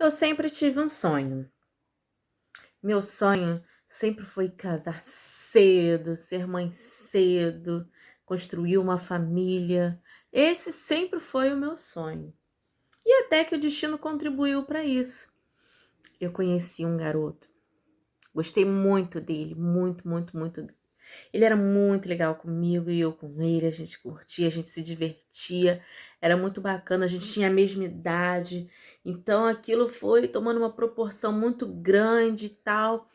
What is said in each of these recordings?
Eu sempre tive um sonho. Meu sonho sempre foi casar cedo, ser mãe cedo, construir uma família. Esse sempre foi o meu sonho. E até que o destino contribuiu para isso. Eu conheci um garoto. Gostei muito dele, muito, muito, muito. Ele era muito legal comigo e eu com ele, a gente curtia, a gente se divertia, era muito bacana, a gente tinha a mesma idade, então aquilo foi tomando uma proporção muito grande e tal,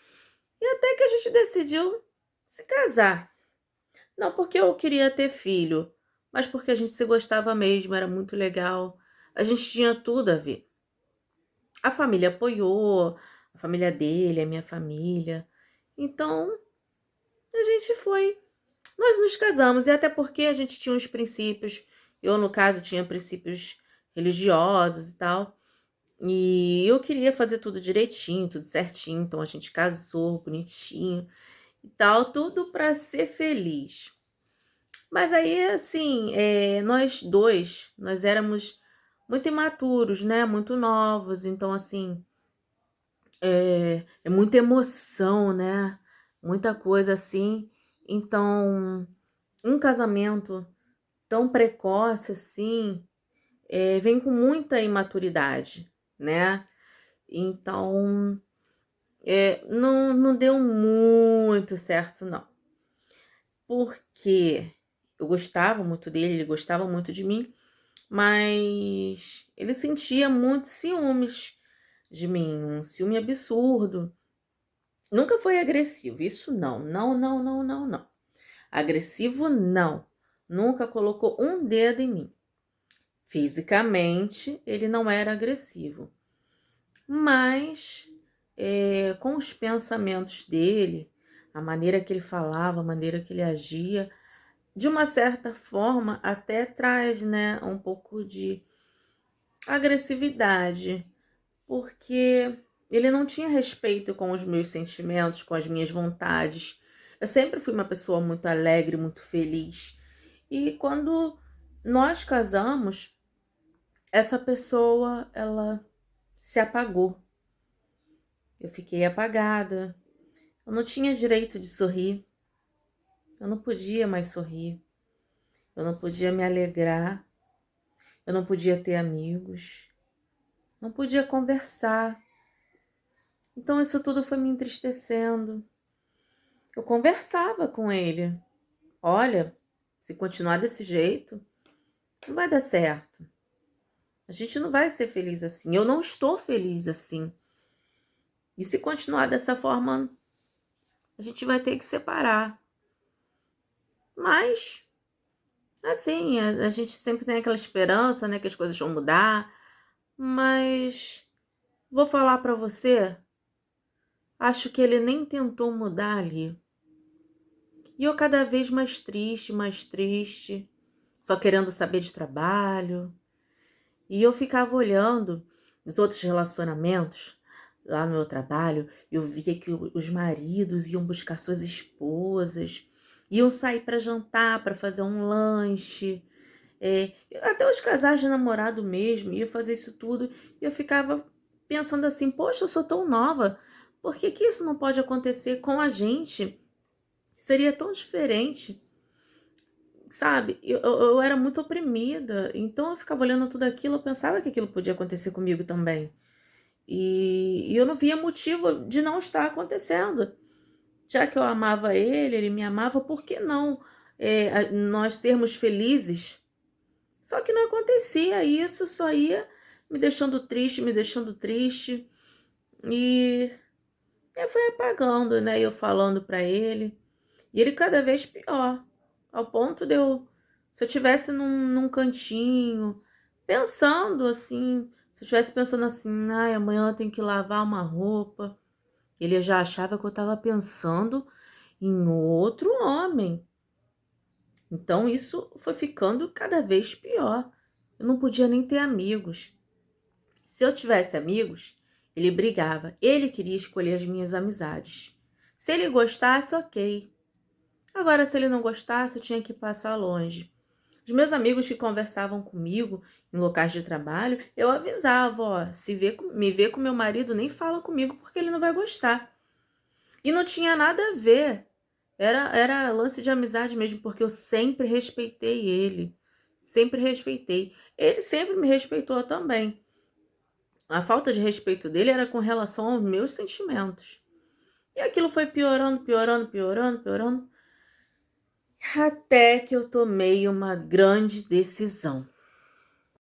e até que a gente decidiu se casar. Não porque eu queria ter filho, mas porque a gente se gostava mesmo, era muito legal, a gente tinha tudo a ver. A família apoiou, a família dele, a minha família, então a gente foi. Nós nos casamos, e até porque a gente tinha uns princípios, eu, no caso, tinha princípios religiosos e tal, e eu queria fazer tudo direitinho, tudo certinho, então a gente casou bonitinho e tal, tudo para ser feliz. Mas aí, assim, nós dois, nós éramos muito imaturos, né? Muito novos, então, assim, é muita emoção, né? Muita coisa assim. Então, um casamento tão precoce assim, vem com muita imaturidade, né? Então, não deu muito certo, não. Porque eu gostava muito dele, ele gostava muito de mim, mas ele sentia muito ciúmes de mim, um ciúme absurdo. Nunca foi agressivo, isso não, não, não, não, não, não. Agressivo, não. Nunca colocou um dedo em mim. Fisicamente, ele não era agressivo, mas com os pensamentos dele, a maneira que ele falava, a maneira que ele agia, de uma certa forma, até traz, né, um pouco de agressividade, porque ele não tinha respeito com os meus sentimentos, com as minhas vontades. Eu sempre fui uma pessoa muito alegre, muito feliz. E quando nós casamos, essa pessoa, ela se apagou. Eu fiquei apagada. Eu não tinha direito de sorrir. Eu não podia mais sorrir. Eu não podia me alegrar. Eu não podia ter amigos. Não podia conversar. Então isso tudo foi me entristecendo. Eu conversava com ele. Olha, se continuar desse jeito, não vai dar certo. A gente não vai ser feliz assim. Eu não estou feliz assim. E se continuar dessa forma, a gente vai ter que separar. Mas, assim, a gente sempre tem aquela esperança, né, que as coisas vão mudar. Mas, vou falar pra você, acho que ele nem tentou mudar ali. E eu cada vez mais triste, só querendo saber de trabalho. E eu ficava olhando os outros relacionamentos lá no meu trabalho, eu via que os maridos iam buscar suas esposas, iam sair para jantar, para fazer um lanche, até os casais de namorado mesmo, iam fazer isso tudo, e eu ficava pensando assim, poxa, eu sou tão nova, por que que isso não pode acontecer com a gente? Seria tão diferente, sabe? Eu era muito oprimida, então eu ficava olhando tudo aquilo, eu pensava que aquilo podia acontecer comigo também. E eu não via motivo de não estar acontecendo. Já que eu amava ele, ele me amava, por que não nós sermos felizes? Só que não acontecia isso, só ia me deixando triste, me deixando triste. E eu fui apagando, né? Eu falando pra ele. E ele cada vez pior. Ao ponto de eu, se eu tivesse num cantinho, pensando assim, se eu estivesse pensando assim, ai, amanhã eu tenho que lavar uma roupa, ele já achava que eu estava pensando em outro homem. Então isso foi ficando cada vez pior. Eu não podia nem ter amigos. Se eu tivesse amigos, ele brigava. Ele queria escolher as minhas amizades. Se ele gostasse, ok. Agora, se ele não gostasse, eu tinha que passar longe. Os meus amigos que conversavam comigo em locais de trabalho, eu avisava, ó, me vê com meu marido, nem fala comigo porque ele não vai gostar. E não tinha nada a ver. Era lance de amizade mesmo, porque eu sempre respeitei ele. Sempre respeitei. Ele sempre me respeitou também. A falta de respeito dele era com relação aos meus sentimentos. E aquilo foi piorando, piorando, piorando, piorando. Até que eu tomei uma grande decisão.